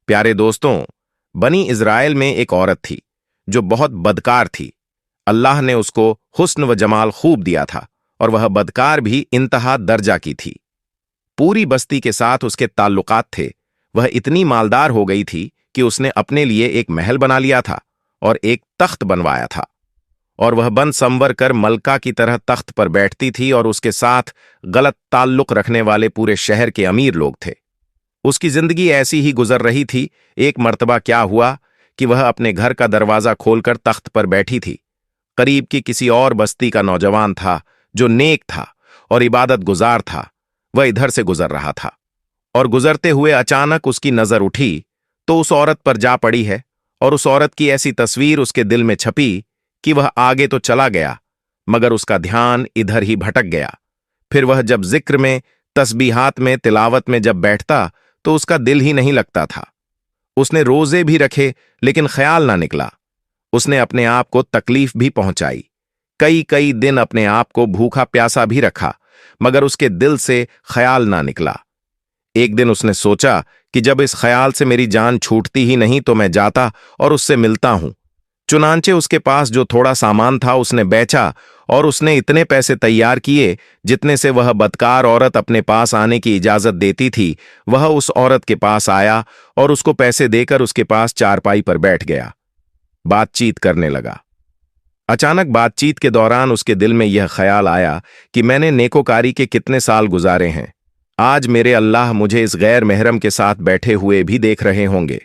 प्यारे दोस्तों, बनी इज़राइल में एक औरत थी जो बहुत बदकार थी। अल्लाह ने उसको हुस्न व जमाल खूब दिया था और वह बदकार भी इंतहा दर्जा की थी। पूरी बस्ती के साथ उसके ताल्लुकात थे। वह इतनी मालदार हो गई थी कि उसने अपने लिए एक महल बना लिया था और एक तख्त बनवाया था, और वह बन संवर कर मलका की तरह तख्त पर बैठती थी और उसके साथ गलत ताल्लुक रखने वाले पूरे शहर के अमीर लोग थे। उसकी जिंदगी ऐसी ही गुजर रही थी। एक मर्तबा क्या हुआ कि वह अपने घर का दरवाजा खोलकर तख्त पर बैठी थी। करीब की किसी और बस्ती का नौजवान था जो नेक था और इबादत गुजार था। वह इधर से गुजर रहा था और गुजरते हुए अचानक उसकी नजर उठी तो उस औरत पर जा पड़ी है, और उस औरत की ऐसी तस्वीर उसके दिल में छपी कि वह आगे तो चला गया मगर उसका ध्यान इधर ही भटक गया। फिर वह जब जिक्र में, तस्बीहात में, तिलावत में जब बैठता तो उसका दिल ही नहीं लगता था। उसने रोजे भी रखे लेकिन ख्याल ना निकला। उसने अपने आप को तकलीफ भी पहुंचाई, कई कई दिन अपने आप को भूखा प्यासा भी रखा, मगर उसके दिल से ख्याल ना निकला। एक दिन उसने सोचा कि जब इस ख्याल से मेरी जान छूटती ही नहीं तो मैं जाता और उससे मिलता हूं। चुनांचे उसके पास जो थोड़ा सामान था उसने बेचा और उसने इतने पैसे तैयार किए जितने से वह बदकार औरत अपने पास आने की इजाजत देती थी। वह उस औरत के पास आया और उसको पैसे देकर उसके पास चारपाई पर बैठ गया। बातचीत करने लगा। अचानक बातचीत के दौरान उसके दिल में यह ख्याल आया कि मैंने नेकोकारी के कितने साल गुजारे हैं। आज मेरे अल्लाह मुझे इस गैर महरम के साथ बैठे हुए भी देख रहे होंगे।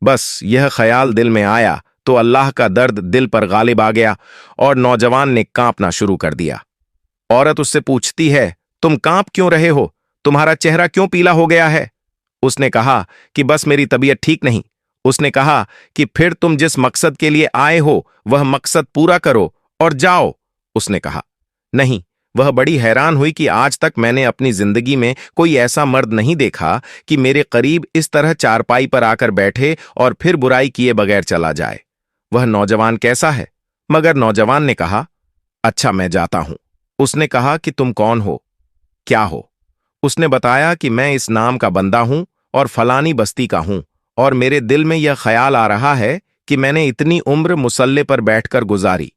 बस यह ख्याल दिल में आया तो अल्लाह का दर्द दिल पर गालिब आ गया और नौजवान ने कांपना शुरू कर दिया। औरत उससे पूछती है, तुम कांप क्यों रहे हो? तुम्हारा चेहरा क्यों पीला हो गया है? उसने कहा कि बस मेरी तबीयत ठीक नहीं। उसने कहा कि फिर तुम जिस मकसद के लिए आए हो वह मकसद पूरा करो और जाओ। उसने कहा, नहीं। वह बड़ी हैरान हुई कि आज तक मैंने अपनी जिंदगी में कोई ऐसा मर्द नहीं देखा कि मेरे करीब इस तरह चारपाई पर आकर बैठे और फिर बुराई किए बगैर चला जाए। वह नौजवान कैसा है? मगर नौजवान ने कहा, अच्छा मैं जाता हूं। उसने कहा कि तुम कौन हो, क्या हो? उसने बताया कि मैं इस नाम का बंदा हूं और फलानी बस्ती का हूं, और मेरे दिल में यह ख्याल आ रहा है कि मैंने इतनी उम्र मुसल्ले पर बैठकर गुजारी।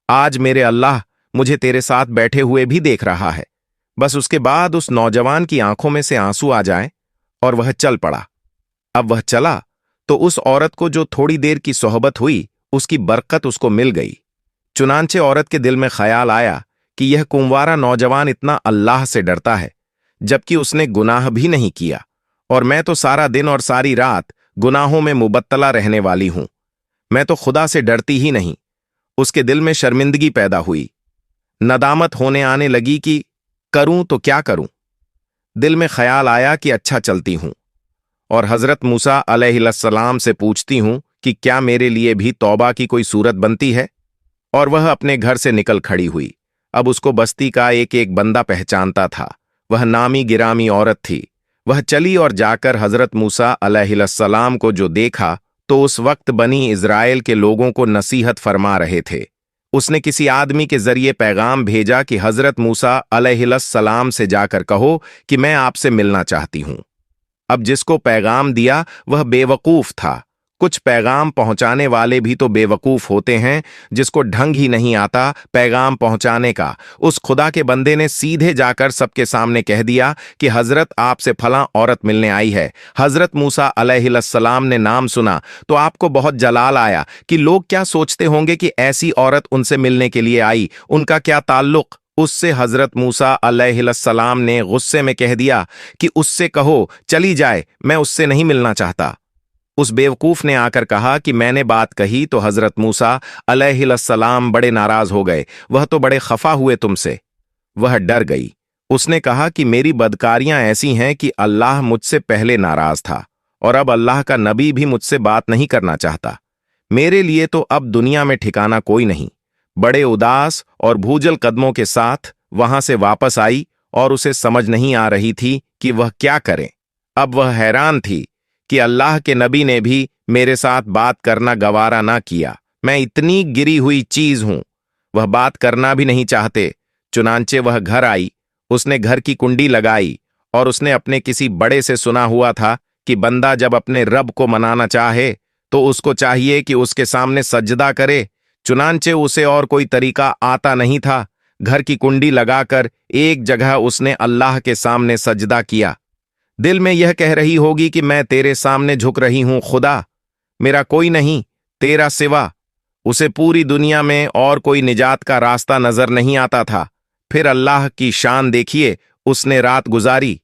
आज मेरे अल्लाह मुझे तेरे साथ बैठे हुए भी देख रहा है। बस उसके बाद उस नौजवान की आंखों में से आंसू आ जाएं और वह चल पड़ा। अब वह चला तो उस औरत को जो थोड़ी देर की सोहबत हुई उसकी बरकत उसको मिल गई। चुनांचे औरत के दिल में ख्याल आया कि यह कुंवारा नौजवान इतना अल्लाह से डरता है जबकि उसने गुनाह भी नहीं किया, और मैं तो सारा दिन और सारी रात गुनाहों में मुबत्तला रहने वाली हूं। मैं तो खुदा से डरती ही नहीं। उसके दिल में शर्मिंदगी पैदा हुई, नदामत होने आने लगी कि करूं तो क्या करूं। दिल में ख्याल आया कि अच्छा चलती हूं और हजरत मूसा अलैहिस्सलाम से पूछती हूं कि क्या मेरे लिए भी तौबा की कोई सूरत बनती है। और वह अपने घर से निकल खड़ी हुई। अब उसको बस्ती का एक एक बंदा पहचानता था। वह नामी गिरामी औरत थी। वह चली और जाकर हजरत मूसा अलैहिस्सलाम को जो देखा तो उस वक्त बनी इज़राइल के लोगों को नसीहत फरमा रहे थे। उसने किसी आदमी के जरिए पैगाम भेजा कि हजरत मूसा अलैहिस्सलाम से जाकर कहो कि मैं आपसे मिलना चाहती हूं। अब जिसको पैगाम दिया वह बेवकूफ था। कुछ पैगाम पहुंचाने वाले भी तो बेवकूफ होते हैं। जिसको ढंग ही नहीं आता पैगाम पहुंचाने का, उस खुदा के बंदे ने सीधे जाकर सबके सामने कह दिया कि हजरत आपसे फलां औरत मिलने आई है। हजरत मूसा अलैहिस्सलाम ने नाम सुना तो आपको बहुत जलाल आया कि लोग क्या सोचते होंगे कि ऐसी औरत उनसे मिलने के लिए आई, उनका क्या ताल्लुक। उससे हजरत मूसा अलैहिस्सलाम ने गुस्से में कह दिया कि उससे कहो चली जाए, मैं उससे नहीं मिलना चाहता। उस बेवकूफ ने आकर कहा कि मैंने बात कही तो हजरत मूसा अलैहिस्सलाम बड़े नाराज हो गए। वह तो बड़े खफा हुए तुमसे। वह डर गई। उसने कहा कि मेरी बदकारियां ऐसी हैं कि अल्लाह मुझसे पहले नाराज था और अब अल्लाह का नबी भी मुझसे बात नहीं करना चाहता। मेरे लिए तो अब दुनिया में ठिकाना कोई नहीं। बड़े उदास और भूजल कदमों के साथ वहां से वापस आई और उसे समझ नहीं आ रही थी कि वह क्या करे। अब वह हैरान थी कि अल्लाह के नबी ने भी मेरे साथ बात करना गवारा ना किया। मैं इतनी गिरी हुई चीज हूं। वह बात करना भी नहीं चाहते। चुनांचे वह घर आई। उसने घर की कुंडी लगाई और उसने अपने किसी बड़े से सुना हुआ था कि बंदा जब अपने रब को मनाना चाहे तो उसको चाहिए कि उसके सामने सजदा करे। चुनांचे उसे और कोई तरीका आता नहीं था। घर की कुंडी लगाकर एक जगह उसने अल्लाह के सामने सजदा किया। दिल में यह कह रही होगी कि मैं तेरे सामने झुक रही हूं खुदा, मेरा कोई नहीं तेरा सिवा। उसे पूरी दुनिया में और कोई निजात का रास्ता नजर नहीं आता था। फिर अल्लाह की शान देखिए, उसने रात गुजारी।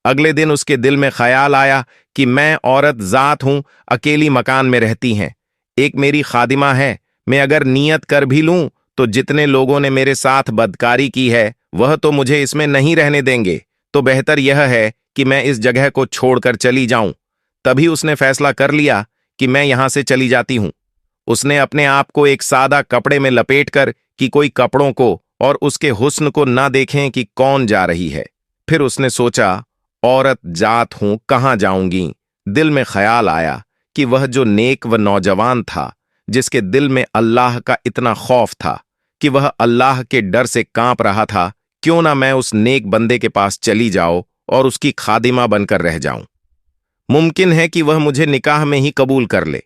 अगले दिन उसके दिल में ख्याल आया कि मैं औरत जात हूं, अकेली मकान में रहती हैं, एक मेरी खादिमा है। मैं अगर नियत कर भी लूं तो जितने लोगों ने मेरे साथ बदकारी की है वह तो मुझे इसमें नहीं रहने देंगे। तो बेहतर यह है कि मैं इस जगह को छोड़कर चली जाऊं। तभी उसने फैसला कर लिया कि मैं यहां से चली जाती हूं। उसने अपने आप को एक सादा कपड़े में लपेटकर कि कोई कपड़ों को और उसके हुस्न को ना देखें कि कौन जा रही है। फिर उसने सोचा, औरत जात हूं, कहां जाऊंगी। दिल में ख्याल आया कि वह जो नेक व नौजवान था, जिसके दिल में अल्लाह का इतना खौफ था कि वह अल्लाह के डर से कांप रहा था, क्यों ना मैं उस नेक बंदे के पास चली जाऊं और उसकी खादिमा बनकर रह जाऊं। मुमकिन है कि वह मुझे निकाह में ही कबूल कर ले।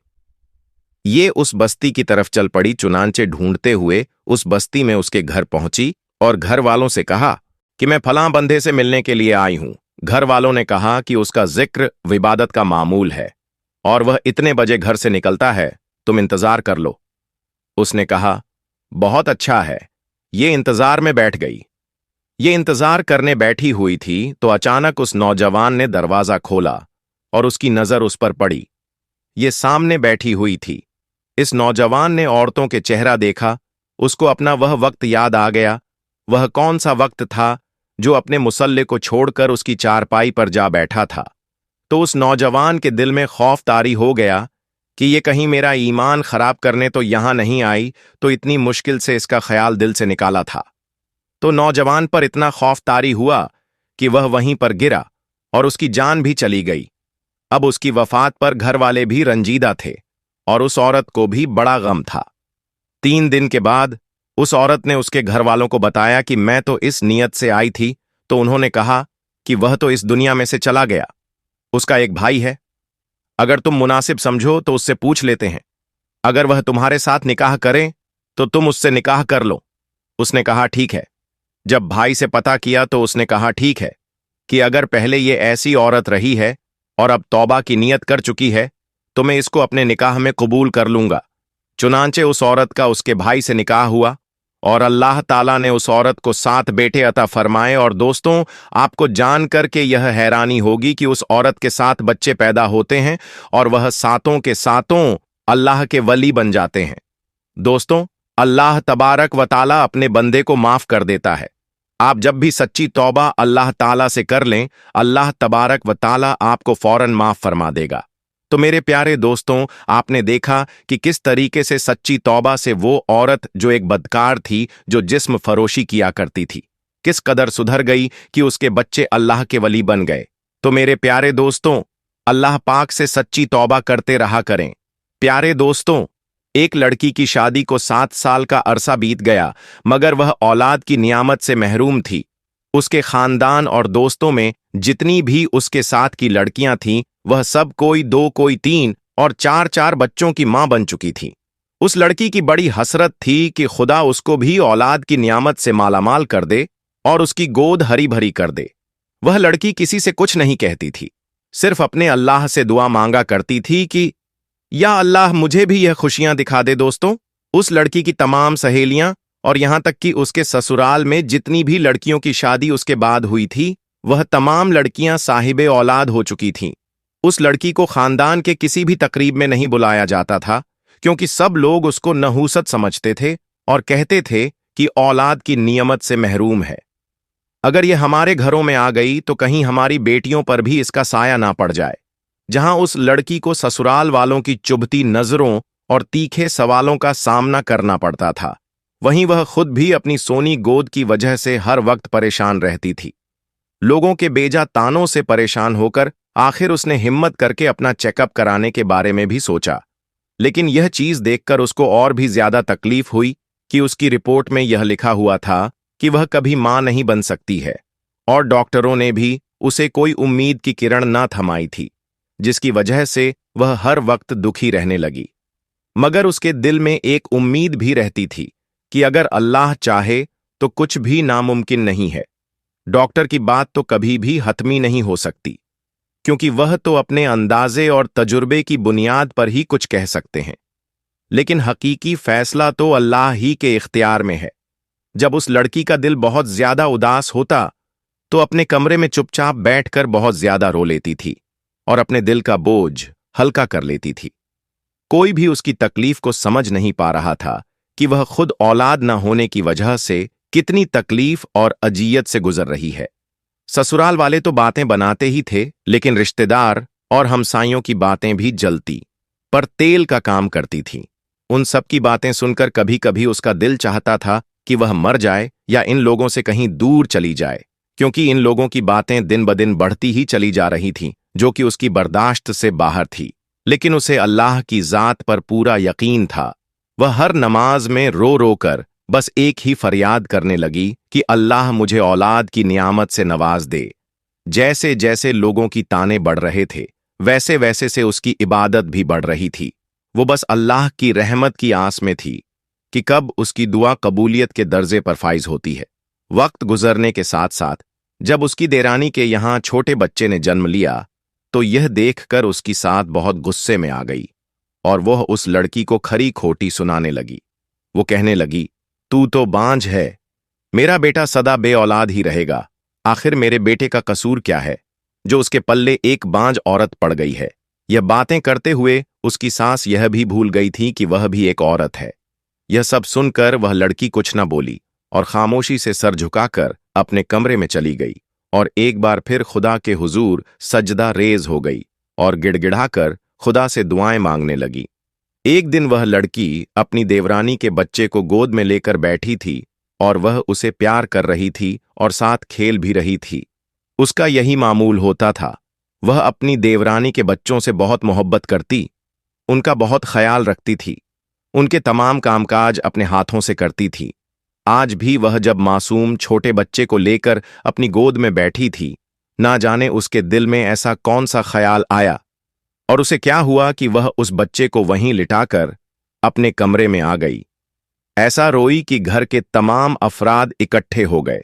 ये उस बस्ती की तरफ चल पड़ी। चुनांचे ढूंढते हुए उस बस्ती में उसके घर पहुंची और घर वालों से कहा कि मैं फलां बंदे से मिलने के लिए आई हूं। घर वालों ने कहा कि उसका जिक्र विबादत का मामूल है और वह इतने बजे घर से निकलता है, तुम इंतजार कर लो। उसने कहा, बहुत अच्छा है। ये इंतजार में बैठ गई। ये इंतजार करने बैठी हुई थी तो अचानक उस नौजवान ने दरवाजा खोला और उसकी नजर उस पर पड़ी। ये सामने बैठी हुई थी। इस नौजवान ने औरतों के चेहरा देखा। उसको अपना वह वक्त याद आ गया। वह कौन सा वक्त था जो अपने मुसल्ले को छोड़कर उसकी चारपाई पर जा बैठा था। तो उस नौजवान के दिल में खौफ तारी हो गया कि ये कहीं मेरा ईमान खराब करने तो यहां नहीं आई, तो इतनी मुश्किल से इसका ख्याल दिल से निकाला था। तो नौजवान पर इतना खौफ तारी हुआ कि वह वहीं पर गिरा और उसकी जान भी चली गई। अब उसकी वफात पर घर वाले भी रंजीदा थे और उस औरत को भी बड़ा गम था। 3 दिन के बाद उस औरत ने उसके घर वालों को बताया कि मैं तो इस नियत से आई थी। तो उन्होंने कहा कि वह तो इस दुनिया में से चला गया। उसका एक भाई है, अगर तुम मुनासिब समझो तो उससे पूछ लेते हैं। अगर वह तुम्हारे साथ निकाह करे तो तुम उससे निकाह कर लो। उसने कहा, ठीक है। जब भाई से पता किया तो उसने कहा, ठीक है कि अगर पहले ये ऐसी औरत रही है और अब तौबा की नियत कर चुकी है तो मैं इसको अपने निकाह में कबूल कर लूंगा। चुनांचे उस औरत का उसके भाई से निकाह हुआ और अल्लाह ताला ने उस औरत को 7 बेटे अता फरमाए। और दोस्तों, आपको जान करके यह हैरानी होगी कि उस औरत के 7 बच्चे पैदा होते हैं और वह 7 के 7 अल्लाह के वली बन जाते हैं। दोस्तों, अल्लाह तबारक व ताला अपने बंदे को माफ कर देता है। आप जब भी सच्ची तौबा अल्लाह ताला से कर लें, अल्लाह तबारक व ताला आपको फौरन माफ फरमा देगा। तो मेरे प्यारे दोस्तों, आपने देखा कि किस तरीके से सच्ची तौबा से वो औरत जो एक बदकार थी, जो जिस्म फरोशी किया करती थी, किस कदर सुधर गई कि उसके बच्चे अल्लाह के वली बन गए। तो मेरे प्यारे दोस्तों, अल्लाह पाक से सच्ची तौबा करते रहा करें। प्यारे दोस्तों, एक लड़की की शादी को 7 साल का अरसा बीत गया, मगर वह औलाद की नियामत से महरूम थी। उसके खानदान और दोस्तों में जितनी भी उसके साथ की लड़कियां थीं, वह सब कोई 2, कोई 3 और 4 बच्चों की मां बन चुकी थी। उस लड़की की बड़ी हसरत थी कि खुदा उसको भी औलाद की नियामत से मालामाल कर दे और उसकी गोद हरी भरी कर दे। वह लड़की किसी से कुछ नहीं कहती थी, सिर्फ अपने अल्लाह से दुआ मांगा करती थी कि या अल्लाह मुझे भी यह खुशियां दिखा दे। दोस्तों, उस लड़की की तमाम सहेलियां और यहां तक कि उसके ससुराल में जितनी भी लड़कियों की शादी उसके बाद हुई थी, वह तमाम लड़कियां साहिबे औलाद हो चुकी थीं। उस लड़की को खानदान के किसी भी तकरीब में नहीं बुलाया जाता था, क्योंकि सब लोग उसको नहूसत समझते थे और कहते थे कि औलाद की नियमत से महरूम है। अगर यह हमारे घरों में आ गई तो कहीं हमारी बेटियों पर भी इसका साया ना पड़ जाए। जहां उस लड़की को ससुराल वालों की चुभती नजरों और तीखे सवालों का सामना करना पड़ता था, वहीं वह खुद भी अपनी सोनी गोद की वजह से हर वक्त परेशान रहती थी। लोगों के बेजा तानों से परेशान होकर आखिर उसने हिम्मत करके अपना चेकअप कराने के बारे में भी सोचा। लेकिन यह चीज देखकर उसको और भी ज्यादा तकलीफ हुई कि उसकी रिपोर्ट में यह लिखा हुआ था कि वह कभी मां नहीं बन सकती है और डॉक्टरों ने भी उसे कोई उम्मीद की किरण ना थमाई थी। जिसकी वजह से वह हर वक्त दुखी रहने लगी। मगर उसके दिल में एक उम्मीद भी रहती थी कि अगर अल्लाह चाहे तो कुछ भी नामुमकिन नहीं है। डॉक्टर की बात तो कभी भी हतमी नहीं हो सकती, क्योंकि वह तो अपने अंदाजे और तजुर्बे की बुनियाद पर ही कुछ कह सकते हैं। लेकिन हकीकी फैसला तो अल्लाह ही के इख्तियार में है। जब उस लड़की का दिल बहुत ज्यादा उदास होता तो अपने कमरे में चुपचाप बैठकर बहुत ज्यादा रो लेती थी और अपने दिल का बोझ हल्का कर लेती थी। कोई भी उसकी तकलीफ को समझ नहीं पा रहा था कि वह खुद औलाद न होने की वजह से कितनी तकलीफ और अजियत से गुजर रही है। ससुराल वाले तो बातें बनाते ही थे, लेकिन रिश्तेदार और हमसाइयों की बातें भी जलती पर तेल का काम करती थीं। उन सब की बातें सुनकर कभी कभी उसका दिल चाहता था कि वह मर जाए या इन लोगों से कहीं दूर चली जाए, क्योंकि इन लोगों की बातें दिन ब दिन बढ़ती ही चली जा रही थीं, जो कि उसकी बर्दाश्त से बाहर थी। लेकिन उसे अल्लाह की जात पर पूरा यकीन था। वह हर नमाज में रो रो कर बस एक ही फरियाद करने लगी कि अल्लाह मुझे औलाद की नियामत से नवाज दे। जैसे जैसे लोगों की ताने बढ़ रहे थे, वैसे वैसे से उसकी इबादत भी बढ़ रही थी। वो बस अल्लाह की रहमत की आस में थी कि कब उसकी दुआ कबूलियत के दर्जे पर फाइज होती है। वक्त गुजरने के साथ साथ जब उसकी देरानी के यहाँ छोटे बच्चे ने जन्म लिया तो यह देखकर उसकी सास बहुत गुस्से में आ गई और वह उस लड़की को खरी खोटी सुनाने लगी। वो कहने लगी, तू तो बांझ है, मेरा बेटा सदा बे औलाद ही रहेगा। आखिर मेरे बेटे का कसूर क्या है जो उसके पल्ले एक बांझ औरत पड़ गई है। यह बातें करते हुए उसकी सास यह भी भूल गई थी कि वह भी एक औरत है। यह सब सुनकर वह लड़की कुछ न बोली और खामोशी से सर झुकाकर अपने कमरे में चली गई और एक बार फिर खुदा के हुजूर सजदा रेज हो गई और गिड़गिड़ाकर खुदा से दुआएं मांगने लगी। एक दिन वह लड़की अपनी देवरानी के बच्चे को गोद में लेकर बैठी थी और वह उसे प्यार कर रही थी और साथ खेल भी रही थी। उसका यही मामूल होता था। वह अपनी देवरानी के बच्चों से बहुत मोहब्बत करती, उनका बहुत ख्याल रखती थी, उनके तमाम कामकाज अपने हाथों से करती थी। आज भी वह जब मासूम छोटे बच्चे को लेकर अपनी गोद में बैठी थी, ना जाने उसके दिल में ऐसा कौन सा ख्याल आया और उसे क्या हुआ कि वह उस बच्चे को वहीं लिटाकर अपने कमरे में आ गई। ऐसा रोई कि घर के तमाम अफराद इकट्ठे हो गए।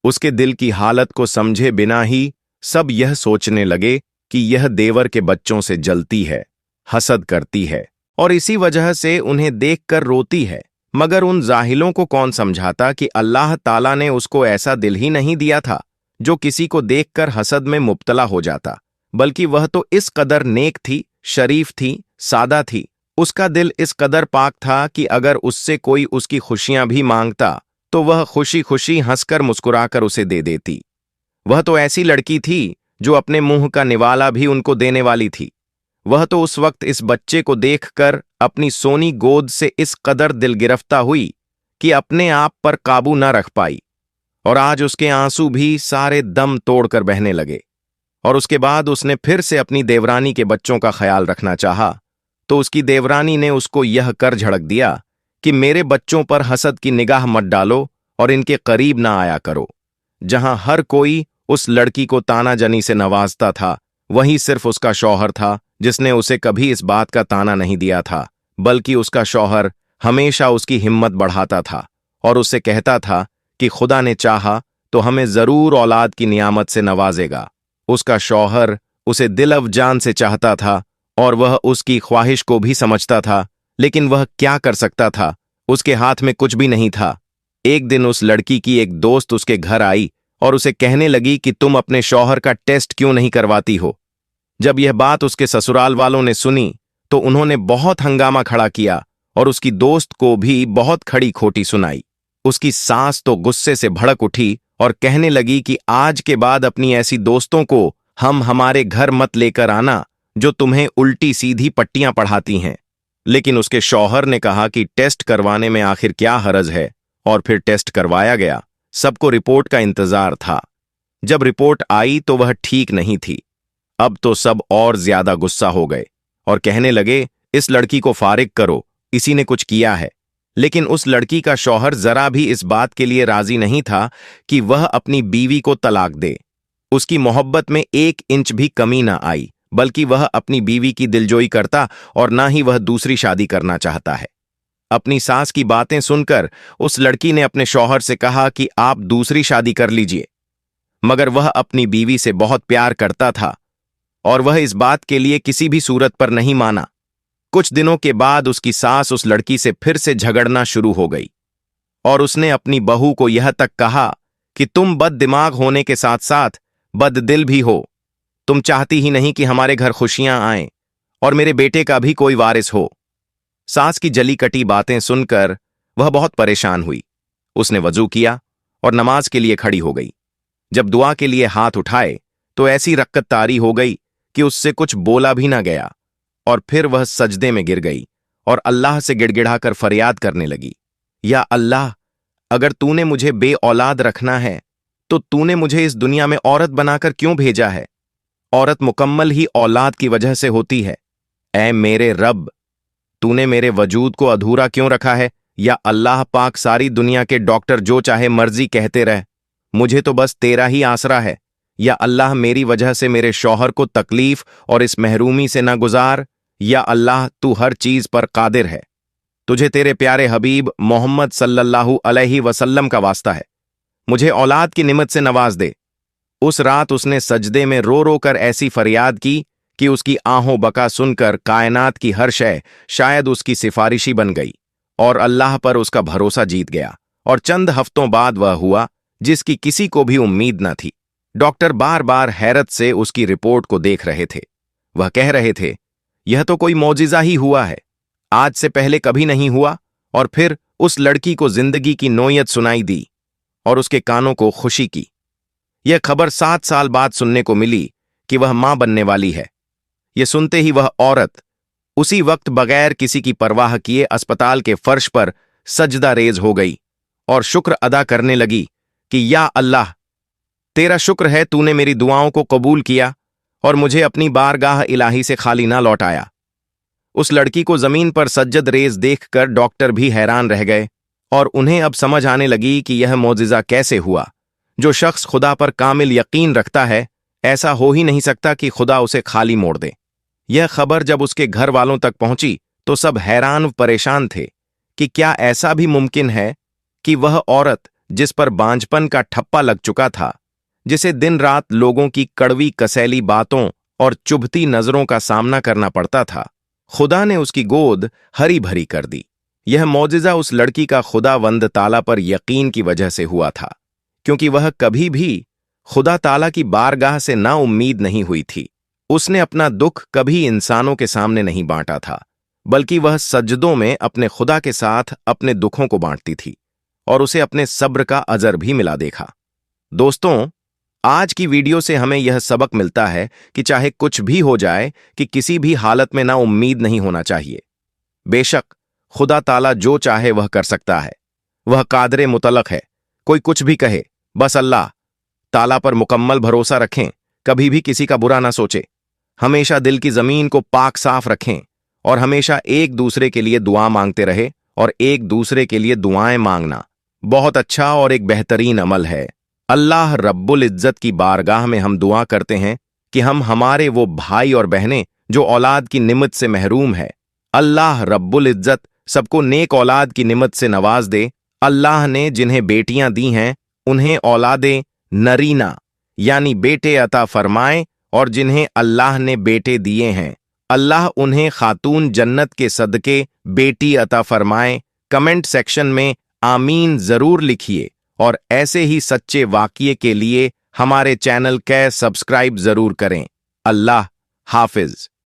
उसके दिल की हालत को समझे बिना ही सब यह सोचने लगे कि यह देवर के बच्चों से जलती है, हसद करती है और इसी वजह से उन्हें देखकर रोती है। मगर उन जाहिलों को कौन समझाता कि अल्लाह ताला ने उसको ऐसा दिल ही नहीं दिया था जो किसी को देखकर हसद में मुब्तला हो जाता, बल्कि वह तो इस कदर नेक थी, शरीफ थी, सादा थी। उसका दिल इस कदर पाक था कि अगर उससे कोई उसकी खुशियां भी मांगता तो वह खुशी खुशी हंसकर मुस्कुराकर उसे दे देती। वह तो ऐसी लड़की थी जो अपने मुंह का निवाला भी उनको देने वाली थी। वह तो उस वक्त इस बच्चे को देखकर अपनी सोनी गोद से इस कदर दिल गिरफ्ता हुई कि अपने आप पर काबू न रख पाई और आज उसके आंसू भी सारे दम तोड़कर बहने लगे। और उसके बाद उसने फिर से अपनी देवरानी के बच्चों का ख्याल रखना चाहा तो उसकी देवरानी ने उसको यह कर झड़क दिया कि मेरे बच्चों पर हसद की निगाह मत डालो और इनके करीब ना आया करो। जहां हर कोई उस लड़की को तानाजनी से नवाजता था, वहीं सिर्फ उसका शौहर था जिसने उसे कभी इस बात का ताना नहीं दिया था, बल्कि उसका शौहर हमेशा उसकी हिम्मत बढ़ाता था और उससे कहता था कि खुदा ने चाहा तो हमें जरूर औलाद की नियामत से नवाजेगा। उसका शौहर उसे दिल अव जान से चाहता था और वह उसकी ख्वाहिश को भी समझता था, लेकिन वह क्या कर सकता था, उसके हाथ में कुछ भी नहीं था। एक दिन उस लड़की की एक दोस्त उसके घर आई और उसे कहने लगी कि तुम अपने शौहर का टेस्ट क्यों नहीं करवाती हो। जब यह बात उसके ससुराल वालों ने सुनी तो उन्होंने बहुत हंगामा खड़ा किया और उसकी दोस्त को भी बहुत खड़ी खोटी सुनाई। उसकी सास तो गुस्से से भड़क उठी और कहने लगी कि आज के बाद अपनी ऐसी दोस्तों को हम हमारे घर मत लेकर आना जो तुम्हें उल्टी सीधी पट्टियां पढ़ाती हैं। लेकिन उसके शौहर ने कहा कि टेस्ट करवाने में आखिर क्या हरज है, और फिर टेस्ट करवाया गया। सबको रिपोर्ट का इंतजार था। जब रिपोर्ट आई तो वह ठीक नहीं थी। अब तो सब और ज्यादा गुस्सा हो गए और कहने लगे, इस लड़की को फारिग करो, इसी ने कुछ किया है। लेकिन उस लड़की का शौहर जरा भी इस बात के लिए राजी नहीं था कि वह अपनी बीवी को तलाक दे। उसकी मोहब्बत में 1 इंच भी कमी ना आई, बल्कि वह अपनी बीवी की दिलजोई करता और ना ही वह दूसरी शादी करना चाहता है। अपनी सास की बातें सुनकर उस लड़की ने अपने शौहर से कहा कि आप दूसरी शादी कर लीजिए, मगर वह अपनी बीवी से बहुत प्यार करता था और वह इस बात के लिए किसी भी सूरत पर नहीं माना। कुछ दिनों के बाद उसकी सास उस लड़की से फिर से झगड़ना शुरू हो गई और उसने अपनी बहू को यह तक कहा कि तुम बद दिमाग होने के साथ साथ बददिल भी हो। तुम चाहती ही नहीं कि हमारे घर खुशियां आएं और मेरे बेटे का भी कोई वारिस हो। सास की जली कटी बातें सुनकर वह बहुत परेशान हुई। उसने वजू किया और नमाज के लिए खड़ी हो गई। जब दुआ के लिए हाथ उठाए तो ऐसी रक्कत तारी हो गई कि उससे कुछ बोला भी ना गया और फिर वह सजदे में गिर गई और अल्लाह से गिड़गिड़ाकर फरियाद करने लगी, या अल्लाह, अगर तूने मुझे बे औलाद रखना है तो तूने मुझे इस दुनिया में औरत बनाकर क्यों भेजा है? औरत मुकम्मल ही औलाद की वजह से होती है। ऐ मेरे रब, तूने मेरे वजूद को अधूरा क्यों रखा है? या अल्लाह पाक, सारी दुनिया के डॉक्टर जो चाहे मर्जी कहते रह, मुझे तो बस तेरा ही आसरा है। या अल्लाह, मेरी वजह से मेरे शौहर को तकलीफ और इस महरूमी से न गुजार। या अल्लाह, तू हर चीज पर कादिर है। तुझे तेरे प्यारे हबीब मोहम्मद सल्लल्लाहु अलैहि वसल्लम का वास्ता है, मुझे औलाद की निमत से नवाज दे। उस रात उसने सजदे में रो रो कर ऐसी फरियाद की कि उसकी आहों बका सुनकर कायनात की हर शय शायद उसकी सिफारिशी बन गई और अल्लाह पर उसका भरोसा जीत गया। और चंद हफ्तों बाद वह हुआ जिसकी किसी को भी उम्मीद न थी। डॉक्टर बार बार हैरत से उसकी रिपोर्ट को देख रहे थे। वह कह रहे थे, यह तो कोई मौजिज़ा ही हुआ है, आज से पहले कभी नहीं हुआ। और फिर उस लड़की को जिंदगी की नोयत सुनाई दी और उसके कानों को खुशी की। यह खबर 7 साल बाद सुनने को मिली कि वह मां बनने वाली है। यह सुनते ही वह औरत उसी वक्त बगैर किसी की परवाह किए अस्पताल के फर्श पर सजदा रेज हो गई और शुक्र अदा करने लगी कि या अल्लाह, तेरा शुक्र है तूने मेरी दुआओं को कबूल किया और मुझे अपनी बारगाह इलाही से खाली ना लौटाया। उस लड़की को जमीन पर सज्जद रेज देखकर डॉक्टर भी हैरान रह गए और उन्हें अब समझ आने लगी कि यह मौजिज़ा कैसे हुआ। जो शख्स खुदा पर कामिल यकीन रखता है, ऐसा हो ही नहीं सकता कि खुदा उसे खाली मोड़ दे। यह खबर जब उसके घर वालों तक पहुंची तो सब हैरान परेशान थे कि क्या ऐसा भी मुमकिन है कि वह औरत जिस पर बांझपन का ठप्पा लग चुका था, जिसे दिन रात लोगों की कड़वी कसैली बातों और चुभती नजरों का सामना करना पड़ता था, खुदा ने उसकी गोद हरी भरी कर दी। यह मौजिज़ा उस लड़की का खुदावंद ताला पर यकीन की वजह से हुआ था, क्योंकि वह कभी भी खुदा ताला की बारगाह से ना उम्मीद नहीं हुई थी। उसने अपना दुख कभी इंसानों के सामने नहीं बांटा था, बल्कि वह सजदों में अपने खुदा के साथ अपने दुखों को बांटती थी और उसे अपने सब्र का अजर भी मिला देखा। दोस्तों, आज की वीडियो से हमें यह सबक मिलता है कि चाहे कुछ भी हो जाए कि किसी भी हालत में ना उम्मीद नहीं होना चाहिए। बेशक खुदा ताला जो चाहे वह कर सकता है, वह कादरे मुतलक है। कोई कुछ भी कहे, बस अल्लाह ताला पर मुकम्मल भरोसा रखें, कभी भी किसी का बुरा ना सोचे। हमेशा दिल की जमीन को पाक साफ रखें और हमेशा एक दूसरे के लिए दुआ मांगते रहे। और एक दूसरे के लिए दुआएं मांगना बहुत अच्छा और एक बेहतरीन अमल है। अल्लाह रब्बुल इज्जत की बारगाह में हम दुआ करते हैं कि हम हमारे वो भाई और बहनें जो औलाद की निमत से महरूम है, अल्लाह रब्बुल इज्जत सबको नेक औलाद की निमत से नवाज दे। अल्लाह ने जिन्हें बेटियां दी हैं उन्हें औलादे नरीना यानी बेटे अता फरमाए, और जिन्हें अल्लाह ने बेटे दिए हैं अल्लाह उन्हें खातून जन्नत के सदके बेटी अता फरमाए। कमेंट सेक्शन में आमीन जरूर लिखिए और ऐसे ही सच्चे वाक़ये के लिए हमारे चैनल को सब्सक्राइब जरूर करें। अल्लाह हाफिज।